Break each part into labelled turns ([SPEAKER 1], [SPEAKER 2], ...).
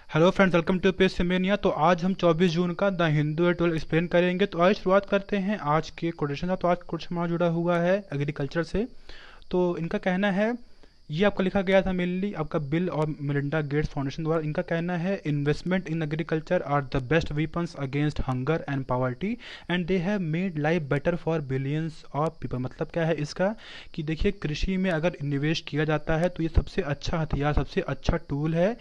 [SPEAKER 1] Hello friends, welcome to page सेमेनिया। तो आज हम 24 जून का द हिंदू एट 12 एक्सप्लेन करेंगे। तो आज शुरुआत करते हैं आज के कोटेशन का। तो आज कोटेशन हमारा जुड़ा हुआ है एग्रीकल्चर से। तो इनका कहना है, ये आपका लिखा गया था मेनली आपका बिल और मिलिंडा गेट्स फाउंडेशन द्वारा। इनका कहना है, investment in agriculture are the best weapons against hunger and poverty and they have made life better for billions of people. मतलब क्या है इसका कि देखिए, कृषि में अगर निवेश किया जाता है तो ये सबसे अच्छा हथियार, सबसे अच्छा टूल है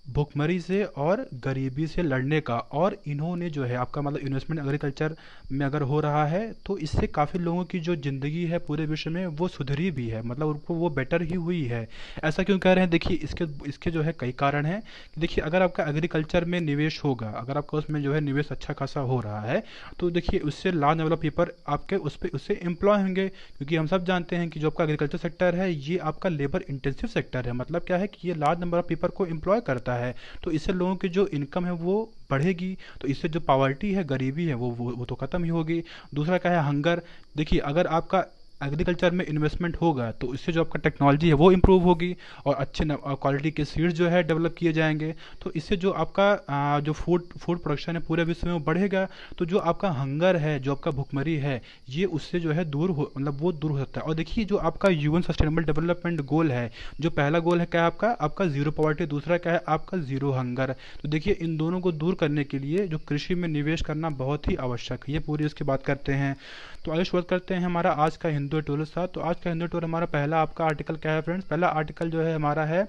[SPEAKER 1] भुखमरी से और गरीबी से लड़ने का। और इन्होंने जो है आपका मतलब इन्वेस्टमेंट एग्रीकल्चर में अगर हो रहा है तो इससे काफ़ी लोगों की जो ज़िंदगी है पूरे विश्व में वो सुधरी भी है, मतलब उनको वो बेटर ही हुई है। ऐसा क्यों कह रहे हैं? देखिए, इसके इसके जो है कई कारण हैं। देखिए, अगर आपका एग्रीकल्चर में निवेश होगा, अगर आपका उसमें जो है निवेश अच्छा खासा हो रहा है, तो देखिए उससे लार्ज नंबर ऑफ पीपल आपके उस पर उससे एम्प्लॉय होंगे। क्योंकि हम सब जानते हैं कि जो आपका एग्रीकल्चर सेक्टर है ये आपका लेबर इंटेंसिव सेक्टर है। मतलब क्या है कि ये लार्ज नंबर ऑफ पीपल को एम्प्लॉय करता है। तो इससे लोगों की जो इनकम है वो बढ़ेगी। तो इससे जो पॉवर्टी है, गरीबी है, वो तो खत्म ही होगी। दूसरा क्या है? हंगर। देखिए, अगर आपका एग्रीकल्चर में इन्वेस्टमेंट होगा तो इससे जो आपका टेक्नोलॉजी है वो इम्प्रूव होगी और अच्छे क्वालिटी के सीड्स जो है डेवलप किए जाएंगे। तो इससे जो आपका जो फूड फूड प्रोडक्शन है पूरे विश्व में वो बढ़ेगा। तो जो आपका हंगर है, जो आपका भुखमरी है, ये उससे जो है दूर हो, मतलब वो दूर हो सकता है। और देखिए, जो आपका यूएन सस्टेनेबल डेवलपमेंट गोल है, जो पहला गोल है क्या है आपका आपका जीरो पॉवर्टी, दूसरा क्या है आपका जीरो हंगर। तो देखिए, इन दोनों को दूर करने के लिए जो कृषि में निवेश करना बहुत ही आवश्यक है, ये पूरी इसकी बात करते हैं। तो आगे शुरुआत करते हैं हमारा आज का हिंदू टूल साथ। तो आज का हिंदू टूल हमारा पहला आपका आर्टिकल क्या है फ्रेंड्स? पहला आर्टिकल जो है हमारा है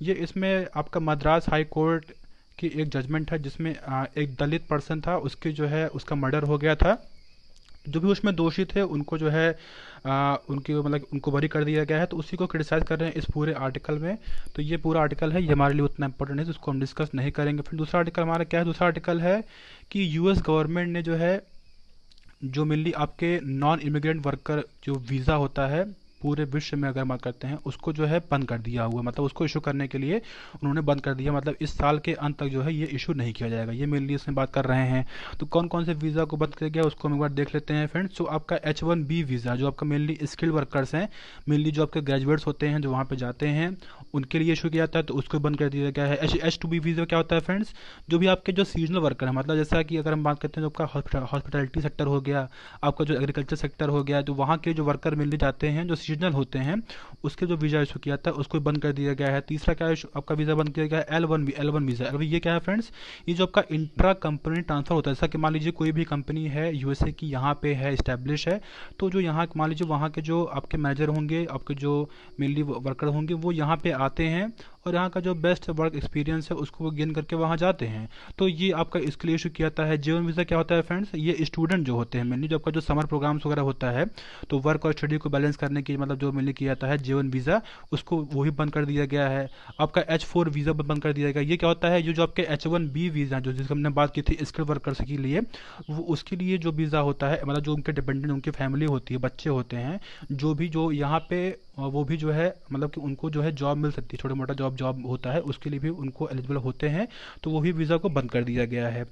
[SPEAKER 1] ये, इसमें आपका मद्रास हाई कोर्ट की एक जजमेंट है जिसमें एक दलित पर्सन था, उसकी जो है उसका मर्डर हो गया था। जो भी उसमें दोषी थे उनको जो है उनकी मतलब उनको बरी कर दिया गया है। तो उसी को क्रिटिसाइज कर रहे हैं इस पूरे आर्टिकल में। तो ये पूरा आर्टिकल है, ये हमारे लिए उतना इंपॉर्टेंट है तो उसको हम डिस्कस नहीं करेंगे। फिर दूसरा आर्टिकल हमारा क्या है? दूसरा आर्टिकल है कि यूएस गवर्नमेंट ने जो है जो मेनली आपके नॉन इमिग्रेंट वर्कर जो वीज़ा होता है पूरे विश्व में अगर बात करते हैं उसको जो है बंद कर दिया हुआ, मतलब उसको इशू करने के लिए उन्होंने बंद कर दिया। मतलब इस साल के अंत तक जो है ये इशू नहीं किया जाएगा, ये मेनली इसमें बात कर रहे हैं। तो कौन कौन से वीज़ा को बंद किया गया उसको हम एक बार देख लेते हैं फ्रेंड्स। तो आपका H1B वीज़ा, जो आपका मेनली स्किल्ड वर्कर्स हैं, मेनली जो आपके ग्रेजुएट्स होते हैं जो वहाँ पे जाते हैं उनके लिए इशू किया जाता है, तो उसको बंद कर दिया गया है। H2B वीज़ा क्या होता है फ्रेंड्स? जो भी आपके जो सीजनल वर्कर है, मतलब जैसा कि अगर हम बात करते हैं जो आपका हॉस्पिटलिटी सेक्टर हो गया, आपका जो एग्रीकल्चर सेक्टर हो गया, जो वहाँ के जो वर्कर मिलने जाते हैं जो सीजनल होते हैं, उसके जो वीज़ा इशू किया था उसको बंद कर दिया गया है। तीसरा क्या आपका वीज़ा बंद किया गया है? L1 visa. अभी ये क्या है फ्रेंड्स? ये जो आपका इंट्रा कंपनी ट्रांसफर होता है, जैसा कि मान लीजिए कोई भी कंपनी है यूएसए की, यहाँ पे है इस्टेब्लिश है, तो जो यहाँ मान लीजिए वहाँ के जो आपके मैनेजर होंगे, आपके जो मेनली वर्कर होंगे, वो यहाँ पे आते हैं और यहाँ का जो बेस्ट वर्क एक्सपीरियंस है उसको वो गेन करके वहाँ जाते हैं। तो ये आपका इसके लिए इशू किया जाता है। J1 वीज़ा क्या होता है फ्रेंड्स? ये स्टूडेंट जो होते हैं मेनली, जो आपका जो समर प्रोग्राम्स वगैरह होता है, तो वर्क और स्टडी को बैलेंस करने की मतलब जो मेनली किया जाता है J1 वीज़ा, उसको वो भी बंद कर दिया गया है। आपका H4 वीज़ा बंद कर दिया गया। ये क्या होता है? ये जो आपके H1B वीज़ा जो जिसकी हमने बात की थी स्किल्ड वर्कर्स के लिए, वो उसके लिए जो वीज़ा होता है, मतलब जो उनके डिपेंडेंट उनकी फैमिली होती है, बच्चे होते हैं, जो भी जो यहाँ पे वो भी जो है मतलब कि उनको जो है जॉब मिल सकती है, छोटा मोटा जॉब जॉब होता है उसके लिए भी उनको एलिजिबल होते हैं। तो वो भी वीज़ा को बंद कर दिया गया है।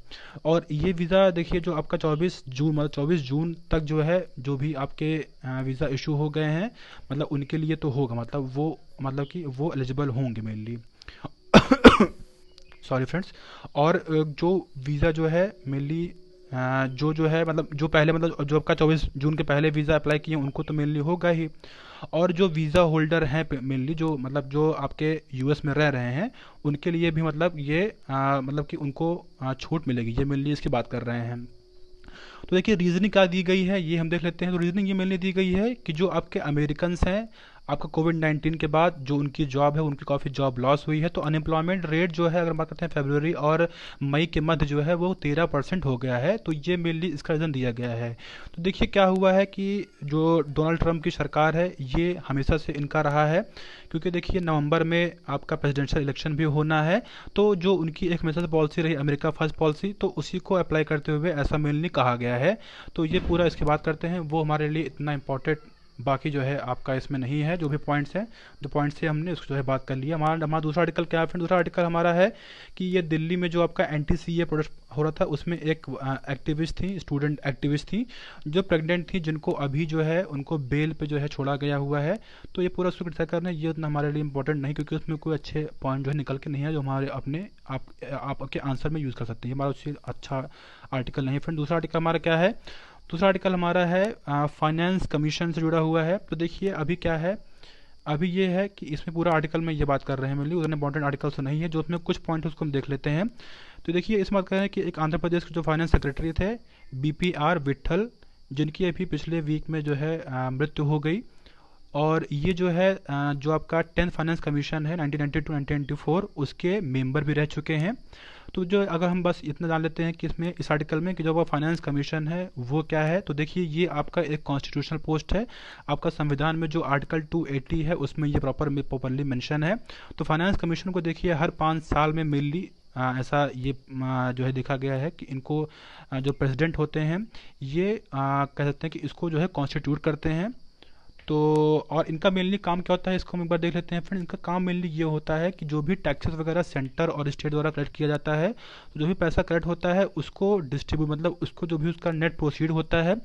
[SPEAKER 1] और ये वीज़ा देखिए जो आपका 24 जून मतलब 24 जून तक जो है जो भी आपके वीज़ा इशू हो गए हैं, मतलब उनके लिए तो होगा, मतलब वो मतलब कि वो एलिजिबल होंगे मेनली। Sorry friends. और जो वीज़ा जो है मेनली जो है मतलब जो पहले मतलब जो आपका 24 जून के पहले वीज़ा अप्लाई किए उनको तो मेनली होगा ही। और जो वीज़ा होल्डर हैं मेनली जो मतलब जो आपके यूएस में रह रहे हैं उनके लिए भी मतलब ये मतलब कि उनको छूट मिलेगी, ये मेनली इसकी बात कर रहे हैं। तो देखिए, रीजनिंग क्या दी गई है ये हम देख लेते हैं। तो रीजनिंग ये मेनली दी गई है कि जो आपके अमेरिकन्स हैं, आपका कोविड-19 के बाद जो उनकी जॉब है उनकी काफ़ी जॉब लॉस हुई है, तो अनएम्प्लॉयमेंट रेट जो है अगर बात करते हैं फरवरी और मई के मध्य जो है वो 13% हो गया है। तो ये मेनली इसका रीज़न दिया गया है। तो देखिए क्या हुआ है कि जो डोनाल्ड ट्रंप की सरकार है ये हमेशा से इनका रहा है, क्योंकि देखिए नवंबर में आपका प्रेसिडेंशियल इलेक्शन भी होना है। तो जो उनकी एक हमेशा से पॉलिसी रही अमेरिका फर्स्ट पॉलिसी, तो उसी को अप्लाई करते हुए ऐसा मेनली कहा गया है। तो ये पूरा इसकी बात करते हैं, वो हमारे लिए इतना इम्पोर्टेंट बाकी जो है आपका इसमें नहीं है, जो भी पॉइंट्स हैं, जो पॉइंट्स से हमने उसको जो है बात कर लिया। हमारा दूसरा आर्टिकल क्या है फ्रेंड? दूसरा आर्टिकल हमारा है कि ये दिल्ली में जो आपका NTCA प्रोटेस्ट हो रहा था, उसमें एक एक्टिविस्ट थी, स्टूडेंट एक्टिविस्ट थी, जो प्रेग्नेंट थी, जिनको अभी जो है उनको बेल पे जो है छोड़ा गया हुआ है। तो ये पूरा उसको क्रिटिसाइज करना ये उतना हमारे लिए इंपॉर्टेंट नहीं, क्योंकि उसमें कोई अच्छे पॉइंट जो है निकल के नहीं है जो हमारे अपने आप आपके आंसर में यूज़ कर सकते हैं। हमारा उससे अच्छा आर्टिकल नहीं है फ्रेंड। दूसरा आर्टिकल हमारा क्या है? दूसरा आर्टिकल हमारा है फाइनेंस कमीशन से जुड़ा हुआ है। तो देखिए अभी क्या है, अभी ये है कि इसमें पूरा आर्टिकल में ये बात कर रहे हैं मेनली, उतने इंपॉर्टेंट आर्टिकल तो नहीं है, जो उसमें कुछ पॉइंट उसको हम देख लेते हैं। तो देखिए इसमें बात कर रहे हैं कि एक आंध्र प्रदेश के जो फाइनेंस सेक्रेटरी थे BPR विट्ठल, जिनकी अभी पिछले वीक में जो है मृत्यु हो गई। और ये जो है जो आपका 10th फाइनेंस कमीशन है 1990 टू 1994, उसके मेंबर भी रह चुके हैं। तो जो अगर हम बस इतना जान लेते हैं कि इसमें इस आर्टिकल में कि जो वो फाइनेंस कमीशन है वो क्या है, तो देखिए ये आपका एक कॉन्स्टिट्यूशनल पोस्ट है। आपका संविधान में जो आर्टिकल 280 है उसमें ये प्रॉपरली मेंशन है। तो फाइनेंस कमीशन को देखिए हर 5 साल में मेनली ऐसा ये जो है देखा गया है कि इनको जो प्रेसिडेंट होते हैं ये कह सकते हैं कि इसको जो है कॉन्स्टिट्यूट करते हैं। तो और इनका मेनली काम क्या होता है इसको हम एक बार देख लेते हैं फ्रेंड। इनका काम मेनली ये होता है कि जो भी टैक्सेस वगैरह सेंटर और स्टेट द्वारा कलेक्ट किया जाता है, तो जो भी पैसा कलेक्ट होता है उसको डिस्ट्रीब्यूट, मतलब उसको जो भी उसका नेट प्रोसीड होता है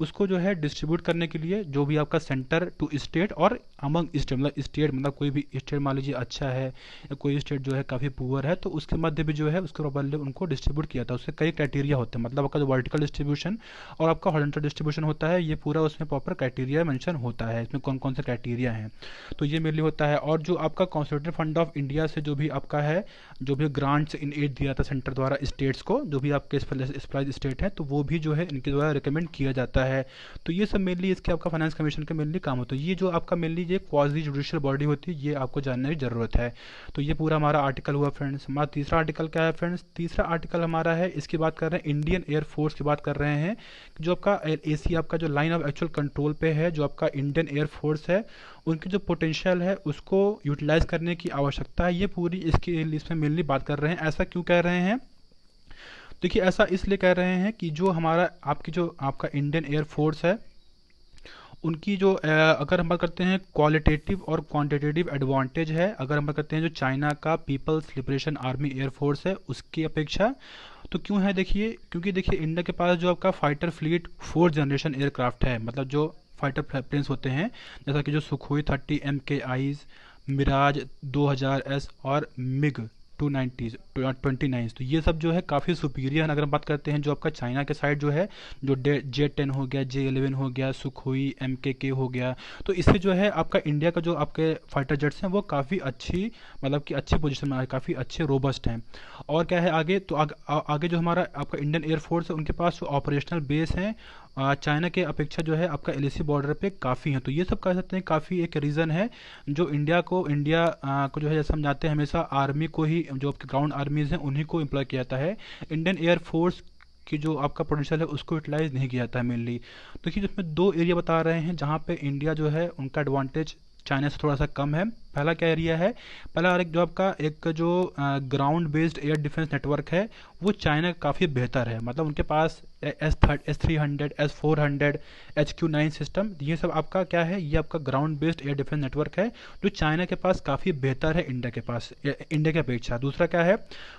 [SPEAKER 1] उसको जो है डिस्ट्रीब्यूट करने के लिए जो भी आपका सेंटर टू स्टेट और अमंग स्टेट, मतलब स्टेट मतलब कोई भी स्टेट मान लीजिए अच्छा है या कोई स्टेट जो है काफ़ी पुअर है, तो उसके मध्य भी जो है उसके प्रॉपरली उनको डिस्ट्रीब्यूट किया था। उससे कई क्राइटेरिया होते हैं, मतलब आपका जो वर्टिकल डिस्ट्रीब्यूशन और आपका हॉरिजॉन्टल डिस्ट्रीब्यूशन होता है, ये पूरा उसमें प्रॉपर क्राइटेरिया मेंशन होता है, इसमें कौन कौन से क्राइटेरिया हैं। तो ये मेनली होता है। और जो आपका कॉन्स्टिट्यूशन फंड ऑफ इंडिया से जो भी आपका है, जो भी ग्रांट्स इन एड दिया था सेंटर द्वारा स्टेट्स को, जो भी आपके स्प्लाइज स्टेट हैं, तो वो भी जो है इनके द्वारा रिकमेंड किया जाता है। तो ये सब मेनली इसके आपका फाइनेंस कमीशन के मेनली काम होता है। ये जो आपका मेनली ये क्वाजी जुडिशियल बॉडी होती है, ये आपको जानने की जरूरत है। तो ये पूरा हमारा आर्टिकल हुआ फ्रेंड्स। हमारा तीसरा आर्टिकल क्या है फ्रेंड्स? तीसरा आर्टिकल हमारा है, इसकी बात कर रहे हैं इंडियन एयरफोर्स की बात कर रहे हैं। जो आपका AC आपका जो लाइन ऑफ एक्चुअल कंट्रोल पे है, जो आपका इंडियन एयरफोर्स है, उनकी जो पोटेंशियल है उसको यूटिलाइज करने की आवश्यकता है, ये पूरी इसकी इसमें मेनली बात कर रहे हैं। ऐसा क्यों कह रहे हैं? देखिए ऐसा इसलिए कह रहे हैं कि जो हमारा आपकी जो आपका इंडियन एयरफोर्स है, उनकी जो अगर हम बात करते हैं क्वालिटेटिव और क्वांटिटेटिव एडवांटेज है, अगर हम बात करते हैं जो चाइना का पीपल्स लिबरेशन आर्मी एयरफोर्स है उसकी अपेक्षा, तो क्यों है? देखिए क्योंकि देखिए इंडिया के पास जो आपका fighter fleet 4th generation aircraft है, मतलब जो फाइटर प्लेन्स होते हैं, जैसा कि जो सुखोई 30 MKIs, मिराज 2000S और मिग 229, तो ये सब जो है काफ़ी सुपीरियर है। अगर हम बात करते हैं जो आपका चाइना के साइड जो है, जो J10 हो गया, J11 हो गया, सुखोई MKK हो गया, तो इससे जो है आपका इंडिया का जो आपके फाइटर जेट्स हैं वो काफ़ी अच्छी, मतलब कि अच्छी पोजीशन में है, काफ़ी अच्छे रोबस्ट हैं। और क्या है आगे? तो आगे जो हमारा आपका इंडियन एयरफोर्स है, उनके पास जो ऑपरेशनल बेस हैं चाइना के अपेक्षा जो है आपका LAC बॉर्डर पे काफ़ी है। तो ये सब कह सकते हैं काफ़ी एक रीज़न है जो इंडिया को जो है, जैसे हम जानते हैं हमेशा आर्मी को ही, जो आपके ग्राउंड आर्मीज हैं उन्हीं को एम्प्लॉय किया जाता है। इंडियन एयरफोर्स की जो आपका पोटेंशियल है उसको यूटिलाइज नहीं किया जाता है मेनली। तो देखिए इसमें 2 एरिया बता रहे हैं जहाँ पे इंडिया जो है उनका एडवांटेज चाइना से थोड़ा सा कम है। पहला क्या एरिया है? पहला एक जो आपका एक जो ground based air defence network है वो चाइना काफ़ी बेहतर है, मतलब उनके पास S300, S400, HQ9 सिस्टम, ये सब आपका क्या है? ये आपका ground based air defence network है जो चाइना के पास काफ़ी बेहतर है इंडिया के पास, इंडिया की अपेक्षा। दूसरा क्या है?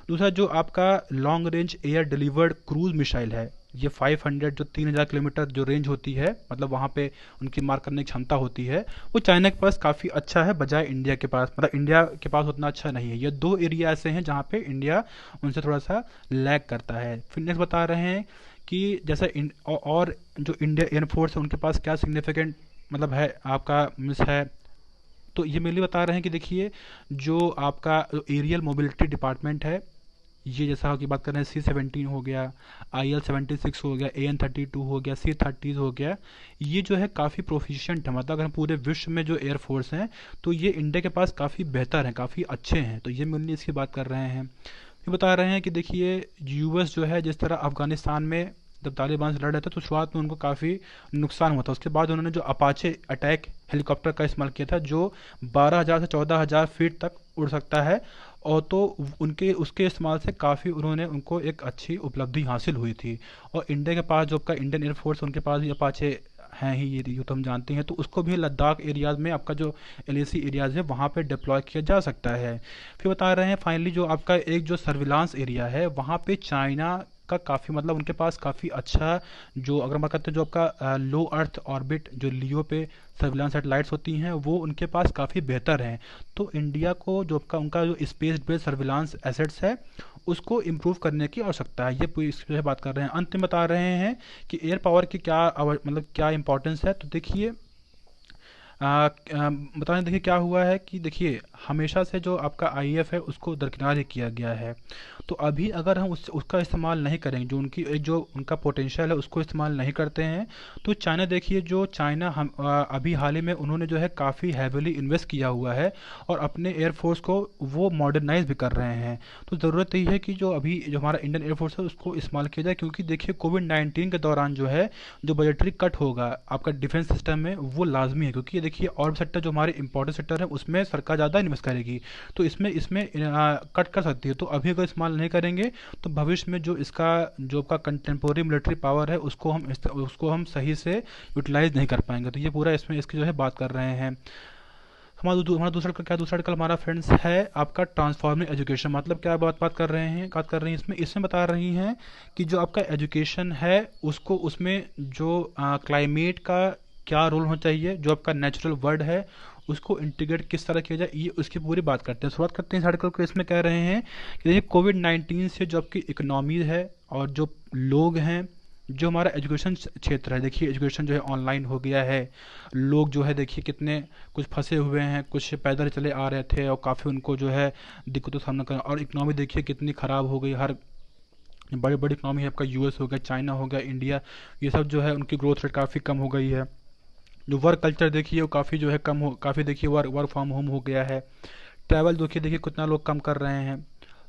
[SPEAKER 1] दूसरा जो आपका long range air delivered cruise missile है, ये 500 जो 3000 किलोमीटर जो रेंज होती है, मतलब वहाँ पे उनकी मार करने की क्षमता होती है, वो चाइना के पास काफ़ी अच्छा है बजाय इंडिया के पास, मतलब इंडिया के पास उतना अच्छा नहीं है। ये 2 एरिया ऐसे हैं जहाँ पे इंडिया उनसे थोड़ा सा लैग करता है। फिर नेक्स्ट बता रहे हैं कि जैसे और जो इंडिया एयरफोर्स है उनके पास क्या सिग्निफिकेंट मतलब है आपका मिस है, तो ये मेनली बता रहे हैं कि देखिए जो आपका एरियल मोबिलिटी डिपार्टमेंट है, ये जैसा की बात कर रहे हैं C-17 हो गया, IL-76 हो गया, AN-32 हो गया, C-30 हो गया, ये जो है काफ़ी प्रोफिशिएंट है, मतलब अगर हम पूरे विश्व में जो एयरफोर्स हैं तो ये इंडिया के पास काफ़ी बेहतर हैं, काफ़ी अच्छे हैं। तो ये मेनली इसकी बात कर रहे हैं। ये बता रहे हैं कि देखिए US जो है जिस तरह अफगानिस्तान में जब तालिबान से लड़ रहे थे तो शुरुआत में उनको काफ़ी नुकसान हुआ था, उसके बाद उन्होंने जो अपाचे अटैक हेलीकॉप्टर का इस्तेमाल किया था जो 12,000 से 14,000 फीट तक उड़ सकता है, और तो उनके उसके इस्तेमाल से काफ़ी उन्होंने उनको एक अच्छी उपलब्धि हासिल हुई थी। और इंडिया के पास जो आपका इंडियन एयरफोर्स उनके पास भी अपाचे हैं ही ये तो हम जानते हैं, तो उसको भी लद्दाख एरियाज़ में आपका जो एलएसी एरियाज़ है वहाँ पे डिप्लॉय किया जा सकता है। फिर बता रहे हैं फाइनली जो आपका एक जो सर्विलांस एरिया है वहाँ पे चाइना का काफ़ी मतलब उनके पास काफ़ी अच्छा जो अगर बात करते हैं जो आपका लो अर्थ ऑर्बिट जो लियो पे सर्विलांस सेटेलाइट्स होती हैं वो उनके पास काफ़ी बेहतर हैं। तो इंडिया को जो आपका उनका जो स्पेस बेस्ड सर्विलांस एसेट्स है उसको इम्प्रूव करने की आवश्यकता है, ये पूरी इस पे बात कर रहे हैं। अंत में बता रहे हैं कि एयर पावर की क्या मतलब क्या इंपॉर्टेंस है। तो देखिए बताने देखिए क्या हुआ है कि देखिए हमेशा से जो आपका आईएफ है उसको दरकिनार ही किया गया है। तो अभी अगर हम उसका इस्तेमाल नहीं करेंगे, जो उनकी जो उनका पोटेंशियल है उसको इस्तेमाल नहीं करते हैं, तो चाइना देखिए जो चाइना हम अभी हाल ही में उन्होंने जो है काफ़ी हैविली इन्वेस्ट किया हुआ है और अपने एयरफोर्स को वो मॉडर्नाइज भी कर रहे हैं। तो ज़रूरत यही है कि जो अभी जो हमारा इंडियन एयरफोर्स है उसको इस्तेमाल किया जाए, क्योंकि देखिए कोविड-19 के दौरान जो है जो बजटरी कट होगा आपका डिफेंस सिस्टम में वो लाजमी है, क्योंकि ये देखिए और सेक्टर जो हमारे इंपॉर्टेंट सेक्टर है उसमें सरकार ज़्यादा इन्वेस्ट करेगी, तो इसमें इसमें कट कर सकती है। तो अभी अगर इस्तेमाल नहीं करेंगे तो भविष्य में जो इसका जो आपका कंटेम्पोरी मिलिट्री पावर है उसको हम सही से यूटिलाइज नहीं कर पाएंगे। तो ये पूरा इसमें इसकी जो है बात कर रहे हैं। हमारा दूसरा दूसरा आर्टिकल हमारा फ्रेंड्स है आपका ट्रांसफॉर्मिंग एजुकेशन। मतलब क्या बात बात कर रही हैं इसमें बता रही हैं कि जो आपका एजुकेशन है उसको उसमें जो क्लाइमेट का क्या रोल होना चाहिए, जो आपका नेचुरल वर्ल्ड है उसको इंटीग्रेट किस तरह किया जाए, ये उसकी पूरी बात करते हैं। शुरुआत करते हैं इस आर्टिकल को। इसमें कह रहे हैं कि देखिए कोविड-19 से जो आपकी इकोनॉमी है और जो लोग हैं, जो हमारा एजुकेशन क्षेत्र है, देखिए एजुकेशन जो है ऑनलाइन हो गया है। लोग जो है देखिए कितने कुछ फंसे हुए हैं, कुछ पैदल चले आ रहे थे और काफ़ी उनको जो है दिक्कतों का सामना करना, और इकनॉमी देखिए कितनी ख़राब हो गई। हर बड़ी बड़ी इकनॉमी है, आपका यूएस हो गया, चाइना हो गया, इंडिया, ये सब जो है उनकी ग्रोथ रेट काफ़ी कम हो गई है। जो वर्क कल्चर देखिए वो काफ़ी जो है कम हो, काफ़ी देखिए वर्क फ्रॉम होम हो गया है। ट्रैवल देखिए देखिए कितना लोग कम कर रहे हैं,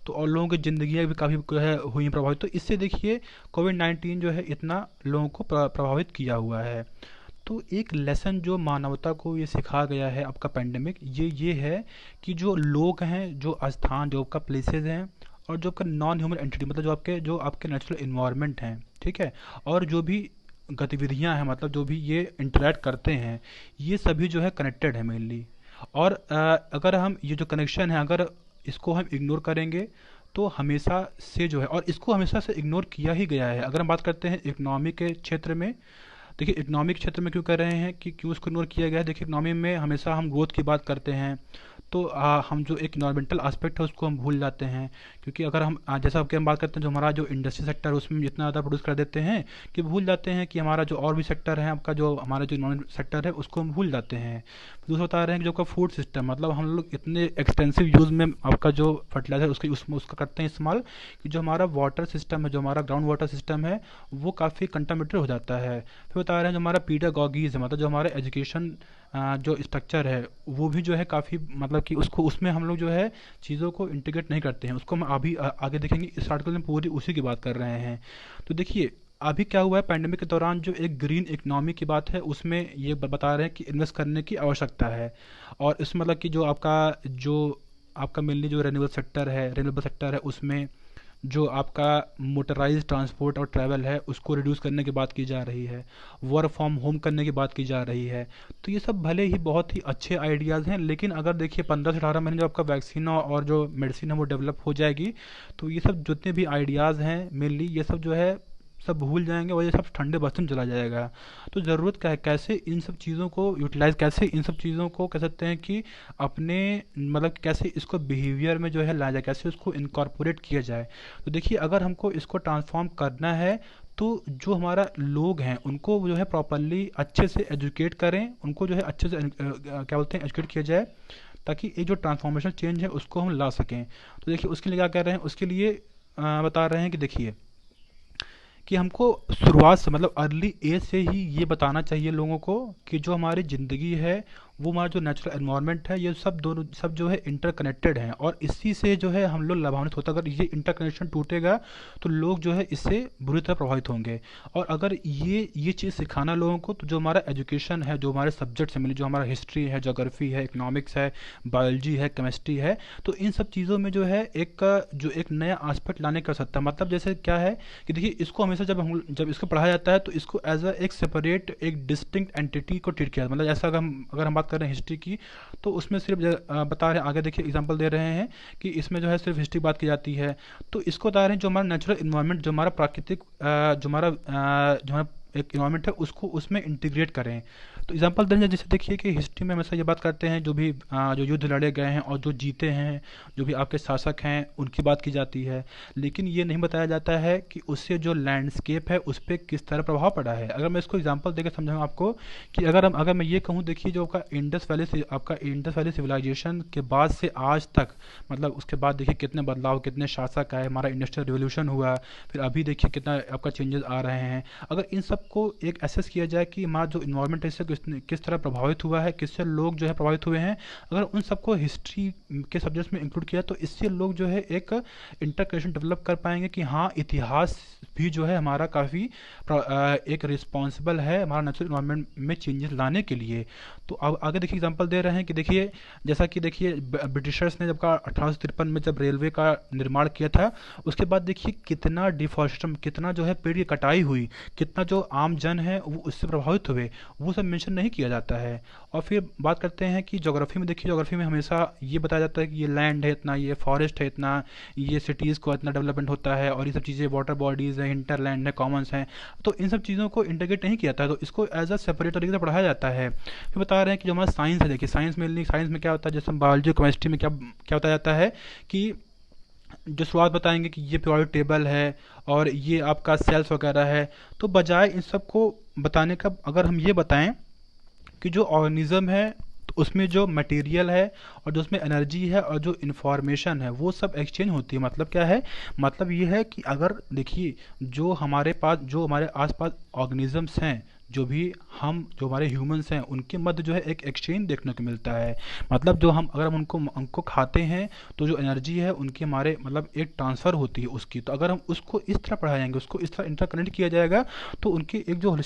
[SPEAKER 1] तो और लोगों की ज़िंदगियाँ भी काफ़ी जो है हुई प्रभावित। तो इससे देखिए कोविड-19 जो है इतना लोगों को प्रभावित किया हुआ है। तो एक लेसन जो मानवता को ये सिखा गया है आपका पेंडेमिक, ये है कि जो लोग हैं, जो स्थान, जो आपका प्लेसेस हैं, और जो आपका नॉन ह्यूमन एंटिटी मतलब जो आपके नेचुरल इन्वायरमेंट हैं, ठीक है, और जो भी गतिविधियां हैं मतलब जो भी ये इंटरेक्ट करते हैं, ये सभी जो है कनेक्टेड है मेनली। और अगर हम ये जो कनेक्शन है अगर इसको हम इग्नोर करेंगे तो हमेशा से जो है, और इसको हमेशा से इग्नोर किया ही गया है। अगर हम बात करते हैं इकोनॉमी के क्षेत्र में, देखिए इकोनॉमिक क्षेत्र में क्यों कर रहे हैं कि क्यों उसको इग्नोर किया गया है। देखिए इकोनॉमी में हमेशा हम ग्रोथ की बात करते हैं, तो हम जो एक इन्वायरमेंटल एस्पेक्ट है उसको हम भूल जाते हैं। क्योंकि अगर हम जैसा आपके हम बात करते हैं जो हमारा जो इंडस्ट्री सेक्टर है उसमें जितना ज़्यादा प्रोड्यूस कर देते हैं कि भूल जाते हैं कि हमारा जो और भी सेक्टर है आपका, जो हमारा जो नॉन सेक्टर है उसको हम भूल जाते हैं। दूसरा बता रहे हैं कि जो आपका फूड सिस्टम मतलब हम लोग इतने एक्सटेंसिव यूज़ में आपका जो फर्टिलाइजर उसका करते हैं इस्तेमाल, कि जो हमारा वाटर सिस्टम है, जो हमारा ग्राउंड वाटर सिस्टम है वो काफ़ी कंटामिनेटेड हो जाता है। फिर बता रहे हैं जो हमारा पीडागॉगीज है मतलब जो हमारा एजुकेशन जो स्ट्रक्चर है वो भी जो है काफ़ी मतलब कि उसको उसमें हम लोग जो है चीज़ों को इंटीग्रेट नहीं करते हैं। उसको हम अभी आगे देखेंगे, इस आर्टिकल में पूरी उसी की बात कर रहे हैं। तो देखिए अभी क्या हुआ है पेंडेमिक के दौरान, जो एक ग्रीन इकोनॉमी की बात है उसमें ये बता रहे हैं कि इन्वेस्ट करने की आवश्यकता है। और इस मतलब कि जो आपका मेनली जो रेन्यूएबल सेक्टर है उसमें जो आपका मोटराइज ट्रांसपोर्ट और ट्रैवल है उसको रिड्यूस करने की बात की जा रही है, वर्क फ्रॉम होम करने की बात की जा रही है। तो ये सब भले ही बहुत ही अच्छे आइडियाज़ हैं, लेकिन अगर देखिए 15 से 18 महीने जो आपका वैक्सीन और जो मेडिसिन है वो डेवलप हो जाएगी तो ये सब जितने भी आइडियाज़ हैं मेनली ये सब जो है सब भूल जाएंगे और ये सब ठंडे बर्तन में चला जाएगा। तो ज़रूरत क्या है, कैसे इन सब चीज़ों को यूटिलाइज, कैसे इन सब चीज़ों को कह सकते हैं कि अपने मतलब कैसे इसको बिहेवियर में जो है लाया जाए, कैसे उसको इनकॉर्पोरेट किया जाए। तो देखिए अगर हमको इसको ट्रांसफॉर्म करना है तो जो हमारा लोग हैं उनको जो है प्रॉपरली अच्छे से एजुकेट करें, उनको जो है अच्छे से क्या बोलते हैं एजुकेट किया जाए, ताकि एक जो ट्रांसफॉर्मेशन चेंज है उसको हम ला सकें। तो देखिए उसके लिए क्या कर रहे हैं, उसके लिए बता रहे हैं कि देखिए कि हमको शुरुआत से मतलब अर्ली एज से ही ये बताना चाहिए लोगों को कि जो हमारी ज़िंदगी है वो हमारा जो नेचुरल एनवायरनमेंट है, ये सब दोनों सब जो है इंटरकनेक्टेड हैं, और इसी से जो है हम लोग लाभान्वित होता है। अगर ये इंटरकनेक्शन टूटेगा तो लोग जो है इससे बुरी तरह प्रभावित होंगे। और अगर ये चीज़ सिखाना लोगों को, तो जो हमारा एजुकेशन है, जो हमारे सब्जेक्ट्स हैं, जो हमारा हिस्ट्री है, जोग्राफी है, इकोनॉमिक्स है, बायोलॉजी है, केमिस्ट्री है, तो इन सब चीज़ों में जो है एक नया एस्पेक्ट लाने कर सकता है। मतलब जैसे क्या है कि देखिए, इसको हमेशा जब इसको पढ़ाया जाता है तो इसको एज अ एक सेपरेट, एक डिस्टिंक्ट एंटिटी को ट्रीट किया जाता है। मतलब ऐसा अगर हम बात कर रहे हैं हिस्ट्री की, तो उसमें सिर्फ बता रहे हैं, आगे देखिए एग्जांपल दे रहे हैं कि इसमें जो है सिर्फ हिस्ट्री बात की जाती है। तो इसको बता रहे हैं जो हमारा नेचुरल इन्वायरमेंट, जो हमारा प्राकृतिक जो हमारा एक इन्वायरमेंट है, उसको उसमें इंटीग्रेट करें। तो एग्जांपल देंगे, जैसे देखिए कि हिस्ट्री में हमेशा ये बात करते हैं, जो युद्ध लड़े गए हैं और जो जीते हैं, जो भी आपके शासक हैं, उनकी बात की जाती है। लेकिन ये नहीं बताया जाता है कि उससे जो लैंडस्केप है उस पर किस तरह प्रभाव पड़ा है। अगर मैं इसको एग्जांपल देकर समझाऊँ आपको, कि अगर मैं ये कहूँ, देखिए जो आपका इंडस वैली सिविलाइजेशन के बाद से आज तक, मतलब उसके बाद देखिए कितने बदलाव, कितने शासक आए, हमारा इंडस्ट्रियल रिवोल्यूशन हुआ, फिर अभी देखिए कितना आपका चेंजेस आ रहे हैं। अगर इन सब को एक एसेस किया जाए कि हमारा जो इन्वायरमेंट है इससे किस तरह प्रभावित हुआ है, किससे लोग जो है प्रभावित हुए हैं, अगर उन सबको हिस्ट्री के सब्जेक्ट्स में इंक्लूड किया, तो इससे लोग जो है एक इंटरप्रिटेशन डेवलप कर पाएंगे कि हाँ, इतिहास भी जो है हमारा काफ़ी एक रिस्पॉन्सिबल है हमारा नेचुरल इन्वायरमेंट में चेंजेस लाने के लिए। तो अब आगे देखिए एग्जांपल दे रहे हैं कि देखिए, जैसा कि देखिए ब्रिटिशर्स ने जब का 1853 में जब रेलवे का निर्माण किया था, उसके बाद देखिए कितना डिफॉरेस्टेशन, कितना जो है पेड़ की कटाई हुई, कितना जो आम जन है वो उससे प्रभावित हुए, वो सब मेंशन नहीं किया जाता है। और फिर बात करते हैं कि ज्योग्राफी में, देखिए ज्योग्राफी में हमेशा ये बताया जाता है कि ये लैंड है इतना, ये फॉरेस्ट है इतना, ये सिटीज़ को इतना डेवलपमेंट होता है, और ये सब चीज़ें वाटर बॉडीज़ हैं, इंटरलैंड है, कॉमन्स हैं। तो इन सब चीज़ों को इंटीग्रेट नहीं किया जाता है, तो इसको एज अ सेपरेट तरीके से पढ़ाया जाता है। फिर बता रहे हैं कि जो हमारा साइंस है, देखिए साइंस में क्या होता है, जैसे बायोलॉजी केमिस्ट्री में क्या क्या बताया जाता है कि जो शुरुआत बताएंगे कि ये पीरियोडिक टेबल है और ये आपका सेल्स वगैरह है। तो बजाय इन सब को बताने का, अगर हम ये बताएं कि जो ऑर्गेनिज्म है, तो उसमें जो मटेरियल है और जो उसमें एनर्जी है और जो इन्फॉर्मेशन है, वो सब एक्सचेंज होती है। मतलब क्या है, मतलब ये है कि अगर देखिए जो हमारे आसपास ऑर्गेनिजम्स हैं, जो हमारे ह्यूमंस हैं, उनके मध्य जो है एक एक्सचेंज देखने को मिलता है। मतलब जो हम अगर हम उनको खाते हैं, तो जो एनर्जी है उनकी हमारे मतलब एक ट्रांसफ़र होती है उसकी। तो अगर हम उसको इस तरह पढ़ाएंगे, उसको इस तरह इंटरकनेक्ट किया जाएगा, तो उनकी एक जो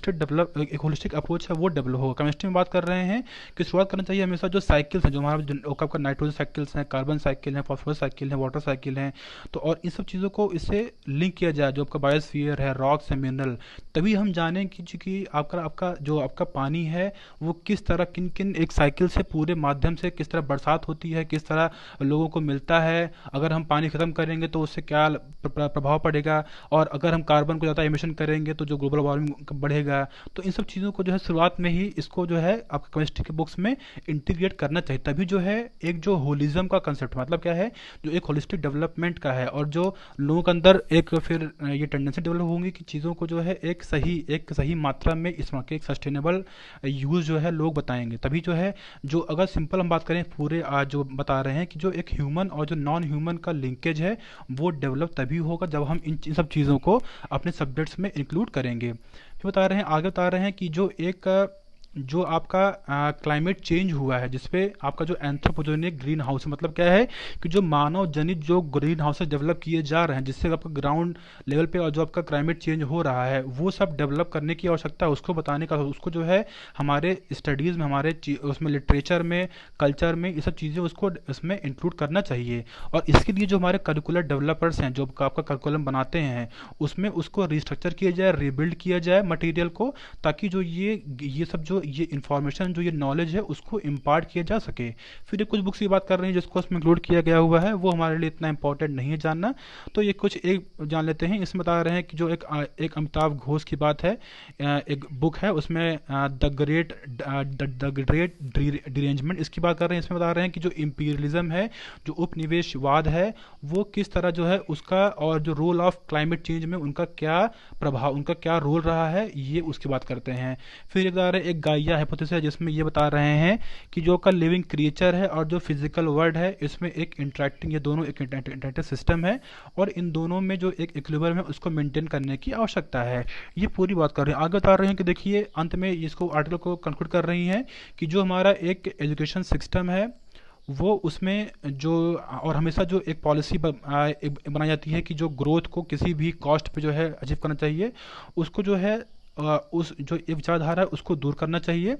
[SPEAKER 1] एक होलिस्टिक अप्रोच है वो डेवलप होगा। केमिस्ट्री में बात कर रहे हैं कि शुरुआत करना चाहिए हमेशा जो साइकिल्स हैं, जो हमारा आपका नाइट्रोजन साइकिल्स हैं, कार्बन साइकिल है, फॉस्फोरस साइकिल है, वाटर साइकिल है। तो और इन सब चीज़ों को इससे लिंक किया जाए, जो आपका बायोस्फीयर है, रॉक्स है, मिनरल, तभी हम जानें कि आपका पानी है वो किस तरह किन किन एक साइकिल से पूरे माध्यम से किस तरह बरसात होती है, किस तरह लोगों को मिलता है। अगर हम पानी ख़त्म करेंगे तो उससे क्या प्रभाव पड़ेगा, और अगर हम कार्बन को ज़्यादा एमिशन करेंगे तो जो ग्लोबल वार्मिंग बढ़ेगा। तो इन सब चीज़ों को जो है शुरुआत में ही इसको जो है आपका केमिस्ट्री के बुक्स में इंटीग्रेट करना चाहिए, तभी जो है एक जो होलिज्म का कंसेप्ट, मतलब क्या है, जो एक होलिस्टिक डेवलपमेंट का है, और जो लोगों के अंदर एक फिर ये टेंडेंसी डेवलप होंगी कि चीज़ों को जो है एक सही मात्रा में इस के एक सस्टेनेबल यूज़ जो है लोग बताएंगे। तभी जो है, जो अगर सिंपल हम बात करें पूरे आज जो बता रहे हैं कि जो एक ह्यूमन और जो नॉन ह्यूमन का लिंकेज है वो डेवलप तभी होगा जब हम इन सब चीज़ों को अपने सब्जेक्ट्स में इंक्लूड करेंगे। फिर आगे बता रहे हैं कि जो आपका क्लाइमेट चेंज हुआ है, जिसपे आपका जो एंथ्रोपोजेनिक ग्रीन हाउस है, मतलब क्या है कि जो मानव जनित जो ग्रीन हाउसेज डेवलप किए जा रहे हैं, जिससे आपका ग्राउंड लेवल पे और जो आपका क्लाइमेट चेंज हो रहा है, वो सब डेवलप करने की आवश्यकता है, उसको बताने का, उसको जो है हमारे स्टडीज़ में, उसमें लिटरेचर में, कल्चर में, ये सब चीज़ें उसको इसमें इंक्लूड करना चाहिए। और इसके लिए जो हमारे करिकुलर डेवलपर्स हैं, जो आपका करिकुलम बनाते हैं, उसमें उसको रिस्ट्रक्चर किया जाए, रिबिल्ड किया जाए मटेरियल को, ताकि जो ये सब जो ये इन्फॉर्मेशन, जो ये नॉलेज है, उसको इम्पार्ट किया जा सके। फिर ये कुछ बुक्स की बात कर रहे हैं जिसको उसमें इंक्लूड किया गया हुआ है, वो हमारे लिए इतना इंपॉर्टेंट नहीं है जानना। तो ये कुछ एक जान लेते हैं। इसमें बता रहे हैं कि जो एक अमिताभ घोष की बात है, एक बुक है, उसमें द ग्रेट डिरेंजमेंट, इसकी बात कर रहे हैं। इसमें बता रहे हैं कि जो इंपीरियलिज्म है, जो उपनिवेशवाद है, वो किस तरह जो है उसका, और जो रोल ऑफ क्लाइमेट चेंज में उनका क्या प्रभाव, उनका क्या रोल रहा है, ये उसकी बात करते हैं। फिर एक गाइया हाइपोथेसिस है, जिसमें ये बता रहे हैं कि जो का लिविंग क्रिएचर है और जो फिजिकल वर्ल्ड है, इसमें एक इंटरेक्टिंग, ये दोनों एक इंटरेक्टिव सिस्टम है और इन दोनों में जो एक इक्विलिब्रियम है उसको मेंटेन करने की आवश्यकता है। ये पूरी बात कर रहे हैं। आगे बता रहे हैं कि देखिए अंत में इसको आर्टिकल को कंक्लूड कर रही हैं कि जो हमारा एक एजुकेशन सिस्टम है वो उसमें जो और हमेशा जो एक पॉलिसी बनाई जाती है कि जो ग्रोथ को किसी भी कॉस्ट पे जो है अचीव करना चाहिए, उसको जो है उस जो एक विचारधारा है उसको दूर करना चाहिए।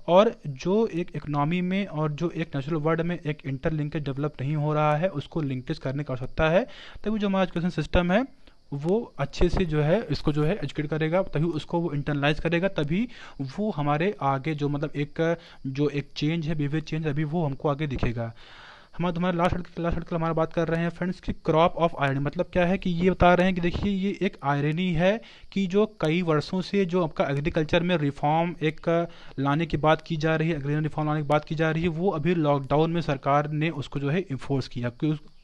[SPEAKER 1] और जो एक इकोनॉमी में और जो एक नेचुरल वर्ल्ड में एक इंटरलिंकेज डेवलप नहीं हो रहा है उसको लिंकेज करने की आवश्यकता है। तभी जो हमारा एजुकेशन सिस्टम है वो अच्छे से जो है इसको जो है एजुकेट करेगा, तभी उसको वो इंटरनलाइज करेगा, तभी वो हमारे आगे जो मतलब एक जो एक चेंज है, बिहेवियर चेंज, अभी वो हमको आगे दिखेगा। हमारा तुम्हारा लास्ट आर्टिकल हमारा बात कर रहे हैं फ्रेंड्स की क्रॉप ऑफ आयरनी। मतलब क्या है कि ये बता रहे हैं कि देखिए ये एक आयरनी है कि जो कई वर्षों से जो आपका एग्रीकल्चर में रिफॉर्म एक लाने की बात की जा रही है, एग्रीकल्चर रिफॉर्म लाने की बात की जा रही है, वो अभी लॉकडाउन में सरकार ने उसको जो है इन्फोर्स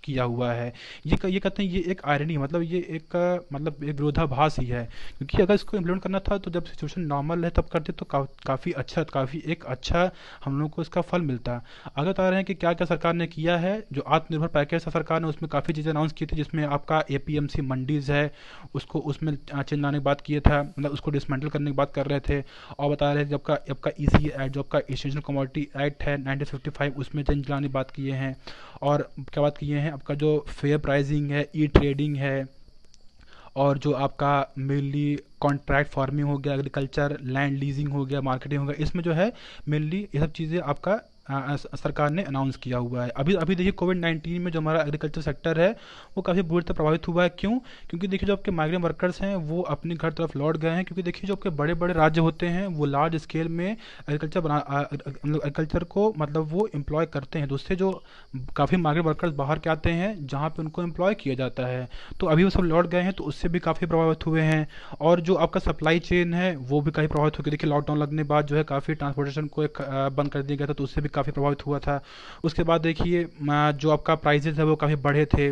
[SPEAKER 1] किया हुआ है। ये कहते हैं ये एक आयरनी, मतलब ये एक मतलब एक विरोधाभास ही है, क्योंकि अगर इसको इम्प्लीमेंट करना था तो जब सिचुएशन नॉर्मल है तब करते तो काफ़ी अच्छा, काफ़ी एक अच्छा हम लोग को इसका फल मिलता। आगे बता रहे हैं कि क्या क्या सरकार ने किया है। जो आत्मनिर्भर पैकेज था सरकार ने, उसमें काफ़ी चीज़ें अनाउंस की थी, जिसमें आपका एपीएमसी मंडीज़ है उसको उसमें चेंज लाने की बात किए था, मतलब उसको डिसमेंटल करने की बात कर रहे थे। और बता रहे थे जब का आपका ईसी एक्ट, जो आपका एसेंशियल कमोडिटी एक्ट है 1955, उसमें चेंज लाने की बात किए हैं। और क्या बात किए हैं, आपका जो फेयर प्राइसिंग है, ई ट्रेडिंग है, और जो आपका मेनली कॉन्ट्रैक्ट फार्मिंग हो गया, एग्रीकल्चर लैंड लीजिंग हो गया, मार्केटिंग हो गया, इसमें जो है मेनली ये सब चीज़ें आपका सरकार ने अनाउंस किया हुआ है। अभी अभी देखिए कोविड-19 में जो हमारा एग्रीकल्चर सेक्टर है वो काफ़ी बुरी तरह प्रभावित हुआ है। क्यों? क्योंकि देखिए जो आपके माइग्रेंट वर्कर्स हैं वो अपने घर तरफ लौट गए हैं, क्योंकि देखिए जो आपके बड़े बड़े राज्य होते हैं वो लार्ज स्केल में एग्रीकल्चर को मतलब वो एम्प्लॉय करते हैं, तो उससे जो काफ़ी माइग्रेंट वर्कर्स बाहर के आते हैं जहाँ पे उनको एम्प्लॉय किया जाता है, तो अभी वो सब लौट गए हैं, तो उससे भी काफ़ी प्रभावित हुए हैं। और जो आपका सप्लाई चेन है वो भी काफ़ी प्रभावित हो गई। देखिए लॉकडाउन लगने के बाद जो है काफ़ी ट्रांसपोर्टेशन को एक बंद कर दिया गया था, तो उससे भी काफ़ी प्रभावित हुआ था। उसके बाद देखिए जो आपका प्राइजेज है वो काफ़ी बढ़े थे,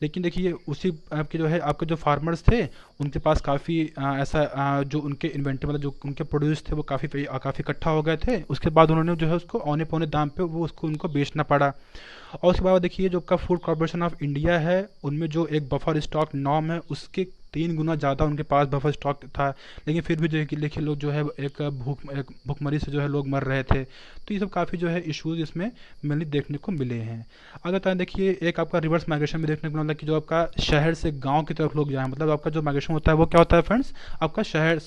[SPEAKER 1] लेकिन देखिए उसी आपके जो है आपके जो फार्मर्स थे उनके पास काफ़ी ऐसा जो उनके इन्वेंटरी मतलब जो उनके प्रोड्यूस थे वो काफ़ी काफ़ी इकट्ठा हो गए थे। उसके बाद उन्होंने जो है उसको औने पौने दाम पे वो उसको उनको बेचना पड़ा। और उसके बाद देखिए जो आपका फूड कॉर्पोरेशन ऑफ इंडिया है उनमें जो एक बफर स्टॉक नॉर्म है उसके 3 गुना ज़्यादा उनके पास बफर स्टॉक था, लेकिन फिर भी जो है कि देखिए लोग जो है एक भूखमरी से जो है लोग मर रहे थे। तो ये सब काफ़ी जो है इश्यूज इसमें मेनली देखने को मिले हैं। अगर तो देखिए एक आपका रिवर्स माइग्रेशन भी देखने को मिला कि जो आपका शहर से गांव की तरफ लोग जाएं, मतलब आपका जो माइग्रेशन होता है वो क्या होता है फ्रेंड्स, आपका शहर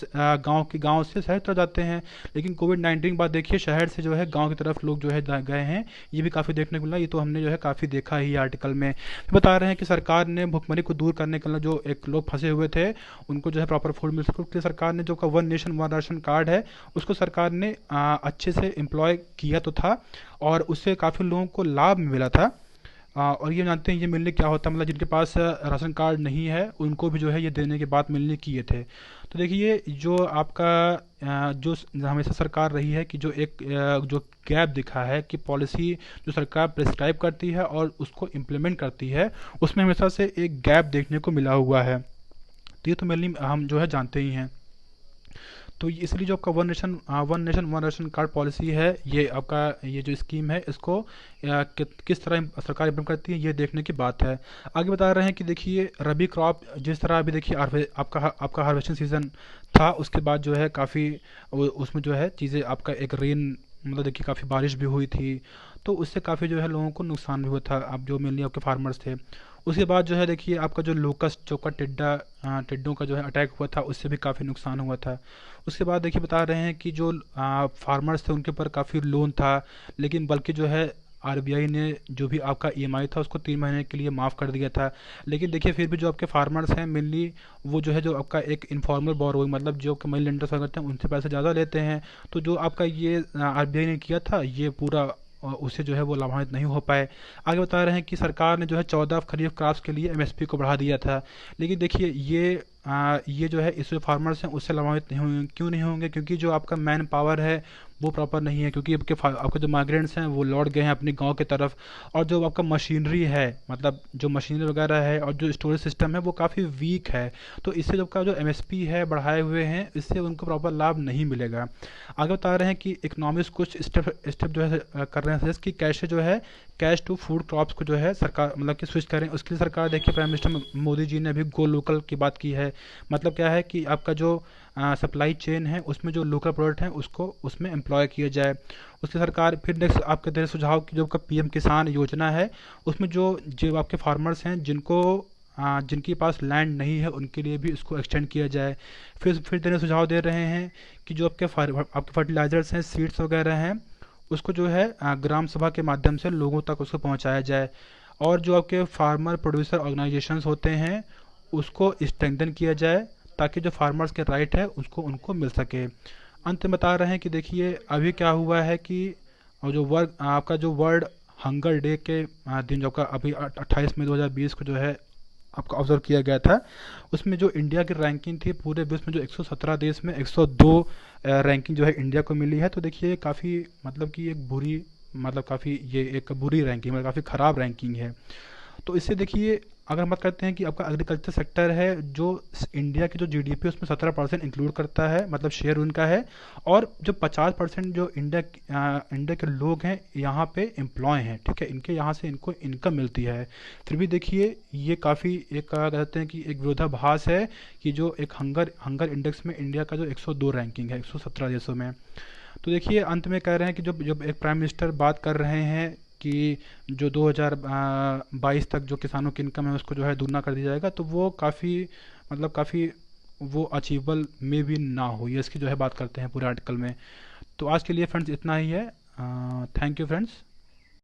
[SPEAKER 1] गांव से शहर की तरफ जाते हैं। लेकिन कोविड-19 के बाद देखिए शहर से जो है गांव की तरफ लोग जो है गए हैं, ये भी काफ़ी देखने को मिला। ये तो हमने जो है काफ़ी देखा ही आर्टिकल में बता रहे हैं कि सरकार ने भुखमरी को दूर करने के लिए जो एक लोग फंसे हुए थे उनको जो है प्रॉपर फूड मिल सके, उसके लिए सरकार ने जो का one nation one ration card है उसको सरकार ने अच्छे से एम्प्लॉय किया तो था और उससे काफ़ी लोगों को लाभ मिला था। और ये जानते हैं ये मिलने क्या होता है, मतलब जिनके पास राशन कार्ड नहीं है उनको भी जो है ये देने के बाद मिलने किए थे। तो देखिए जो आपका जो हमेशा सरकार रही है कि जो एक जो गैप दिखा है कि पॉलिसी जो सरकार प्रिस्क्राइब करती है और उसको इम्प्लीमेंट करती है उसमें हमेशा से एक गैप देखने को मिला हुआ है। तो ये तो मेनली हम जो है जानते ही हैं। तो इसलिए जो आपका one nation one ration card policy है, ये आपका ये जो स्कीम है इसको किस तरह सरकार इम्प्लीमेंट करती है ये देखने की बात है। आगे बता रहे हैं कि देखिए रबी क्रॉप जिस तरह अभी देखिए आपका हार्वेस्टिंग सीजन था, उसके बाद जो है काफ़ी उसमें जो है चीज़ें आपका एक रेन मतलब देखिए काफ़ी बारिश भी हुई थी, तो उससे काफ़ी जो है लोगों को नुकसान भी हुआ था, आप जो मेनली आपके फार्मर्स थे। उसके बाद जो है देखिए आपका जो लोकस्ट जो का टिड्डों का जो है अटैक हुआ था उससे भी काफ़ी नुकसान हुआ था। उसके बाद देखिए बता रहे हैं कि जो फार्मर्स थे उनके ऊपर काफ़ी लोन था, लेकिन बल्कि जो है आरबीआई ने जो भी आपका ईएमआई था उसको 3 महीने के लिए माफ़ कर दिया था। लेकिन देखिए फिर भी जो आपके फार्मर्स हैं मेनली वो जो है जो आपका एक इनफॉर्मल बोरोइंग मतलब जो मनी लेंडर्स करते हैं उनसे पैसे ज़्यादा लेते हैं, तो जो आपका ये आरबीआई ने किया था ये पूरा उससे जो है वो लाभान्वित नहीं हो पाए। आगे बता रहे हैं कि सरकार ने जो है 14 खरीफ क्रॉप्स के लिए एमएसपी को बढ़ा दिया था, लेकिन देखिए ये ये जो है इस जो फार्मर्स हैं उससे लाभान्वित नहीं होंगे। क्यों नहीं होंगे? क्योंकि जो आपका मैन पावर है वो प्रॉपर नहीं है, क्योंकि आपके जो माइग्रेंट्स हैं वो लौट गए हैं अपने गांव की तरफ। और जो आपका मशीनरी है, मतलब जो मशीनरी वगैरह है और जो स्टोरेज सिस्टम है वो काफ़ी वीक है। तो इससे जो का जो एमएसपी है बढ़ाए हुए हैं, इससे उनको प्रॉपर लाभ नहीं मिलेगा। आगे बता रहे हैं कि इकोनॉमिक्स कुछ स्टेप स्टेप जो है कर रहे हैं सजेस्ट कि कैसे जो है कैश टू फूड क्रॉप्स को जो है सरकार मतलब कि स्विच करें। उसके लिए सरकार देखिए प्राइम मिनिस्टर मोदी जी ने अभी गो लोकल की बात की है। मतलब क्या है कि आपका जो सप्लाई चेन है उसमें जो लोकल प्रोडक्ट हैं उसको उसमें एम्प्लॉय किया जाए। उसकी सरकार फिर नेक्स्ट आपके दे सुझाव की जो आपका पीएम किसान योजना है उसमें जो जो आपके फार्मर्स हैं जिनको जिनके पास लैंड नहीं है उनके लिए भी इसको एक्सटेंड किया जाए। फिर देने सुझाव दे रहे हैं कि जो आपके फर्टिलाइजर्स हैं, सीड्स वगैरह हैं, उसको जो है ग्राम सभा के माध्यम से लोगों तक उसको पहुंचाया जाए। और जो आपके फार्मर प्रोड्यूसर ऑर्गेनाइजेशंस होते हैं उसको स्ट्रेंथन किया जाए ताकि जो फार्मर्स के राइट है उसको उनको मिल सके। अंत में बता रहे हैं कि देखिए अभी क्या हुआ है कि और जो वर्ग आपका जो वर्ल्ड हंगर डे के दिन जो का अभी 28 मई 2020 को जो है आपका ऑब्जर्व किया गया था, उसमें जो इंडिया की रैंकिंग थी पूरे विश्व में जो 117 देश में 102 रैंकिंग जो है इंडिया को मिली है। तो देखिए काफ़ी मतलब कि एक बुरी मतलब काफ़ी ये एक बुरी रैंकिंग मतलब काफ़ी ख़राब रैंकिंग है। तो इससे देखिए अगर हम बात करते हैं कि आपका एग्रीकल्चर सेक्टर है जो इंडिया की जो जीडीपी उसमें 17% इंक्लूड करता है, मतलब शेयर उनका है। और जो 50% जो इंडिया के लोग हैं यहाँ पे एम्प्लॉय हैं, ठीक है, इनके यहाँ से इनको इनकम मिलती है। फिर भी देखिए ये काफ़ी एक कहते हैं कि एक विरोधाभास है कि जो एक हंगर हंगर इंडेक्स में इंडिया का जो 102 रैंकिंग है 117 देशों में। तो देखिए अंत में कह रहे हैं कि जब जब एक प्राइम मिनिस्टर बात कर रहे हैं कि जो 2022 तक जो किसानों की इनकम है उसको जो है दुगना कर दिया जाएगा, तो वो काफ़ी मतलब काफ़ी वो अचीवेबल में भी ना हो, ये इसकी जो है बात करते हैं पूरे आर्टिकल में। तो आज के लिए फ्रेंड्स इतना ही है। Thank you friends.